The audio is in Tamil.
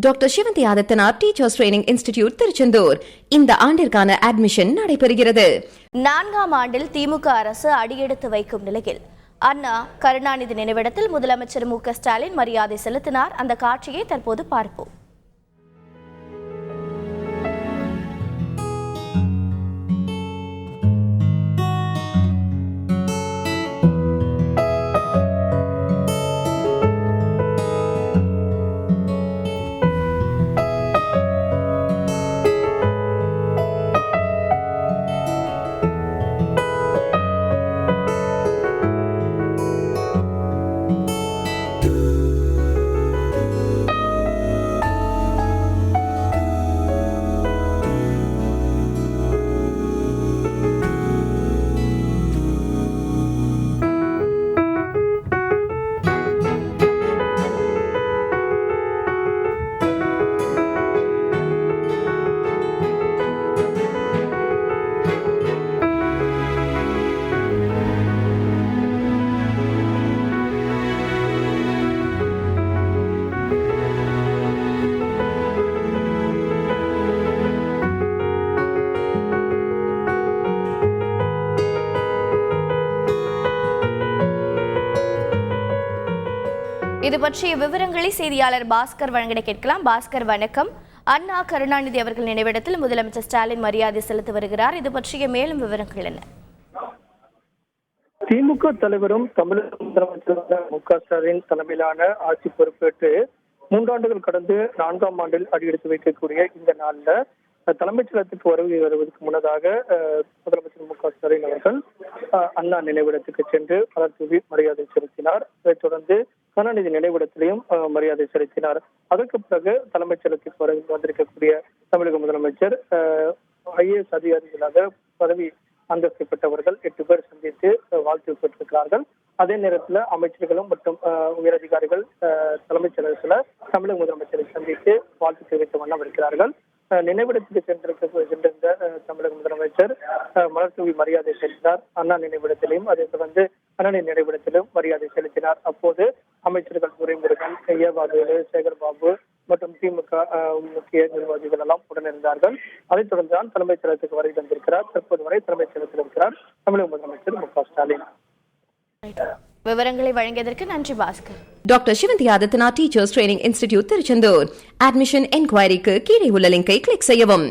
Doctor Sivanthi Adithanar teachers training institute Tiruchendur இந்த ஆண்டிற்கான அட்மிஷன் நடைபெறுகிறது. 4ஆம் ஆண்டில் திமுக அரசு அடியெடுத்து வைக்கும் நிலையில் அண்ணா கருணாநிதி நினைவிடத்தில் முதலமைச்சர் மு.க.ஸ்டாலின் மரியாதை செலுத்தினார். அந்த காட்சியை தற்போது பார்ப்போம். இது பற்றிய விவரங்களை செய்தியாளர் பாஸ்கர் வழங்கிட கேட்கலாம். பாஸ்கர், வணக்கம். அண்ணா கருணாநிதி அவர்கள் நினைவிடத்தில் முதலமைச்சர் ஸ்டாலின் மரியாதை செலுத்தி வருகிறார். இது பற்றிய மேலும் விவரங்கள் என்ன? திமுக தலைவரும் தமிழக முதலமைச்சர் மு.க.ஸ்டாலின் தலைமையிலான ஆட்சி பொறுப்பேற்று 3 ஆண்டுகள் கடந்து 4ஆம் ஆண்டில் அடியெடுத்து வைக்கக்கூடிய இந்த நாளில் தலைமைச் செயலகத்துக்கு வருவதற்கு முன்னதாக முதலமைச்சர் மு.க.ஸ்டாலின் அவர்கள் அண்ணா நினைவிடத்துக்கு சென்று மலர் தூவி மரியாதை செலுத்தினார். அதைத் தொடர்ந்து கருணாநிதி நினைவிடத்திலையும் மரியாதை செலுத்தினார். அதற்கு பிறகு தலைமைச் செயலகத்துக்கு வந்திருக்கக்கூடிய தமிழக முதலமைச்சர் IAS அதிகாரிகளாக பதவி அந்தஸ்து பெற்றவர்கள் 8 பேர் சந்தித்து வாழ்த்து பெற்றிருக்கிறார்கள். அதே நேரத்தில் அமைச்சர்களும் மற்றும் உயரதிகாரிகள் தலைமைச் செயலகத்தில் தமிழக முதலமைச்சரை சந்தித்து வாழ்த்து தெரிவித்த வண்ணம் இருக்கிறார்கள். நினைவிடத்துக்கு சென்றிருந்த தமிழக முதலமைச்சர் மலர் தூவி மரியாதை செலுத்தினார். அண்ணா நினைவிடத்திலையும் அதை தொடர்ந்து கருணாநிதி நினைவிடத்திலும் மரியாதை செலுத்தினார். அப்போது அமைச்சர்கள் துரைமுருகன், ஐயாபாபு, சேகர்பாபு மற்றும் திமுக முக்கிய நிர்வாகிகள் எல்லாம் உடனிருந்தார்கள். அதைத் தொடர்ந்துதான் தலைமைச் செயலகத்துக்கு வருகை தந்திருக்கிறார். தற்போது வரை தலைமைச் செயலகத்தில் இருக்கிறார் தமிழக முதலமைச்சர் மு.க.ஸ்டாலின். விவரங்களை வழங்கியதற்கு நன்றி Bhaskar. Doctor Sivanthi Adithanar teachers training institute Tiruchendur. Admission என்கொயரிக்கு கீழே உள்ள லிங்கை கிளிக் செய்யவும்.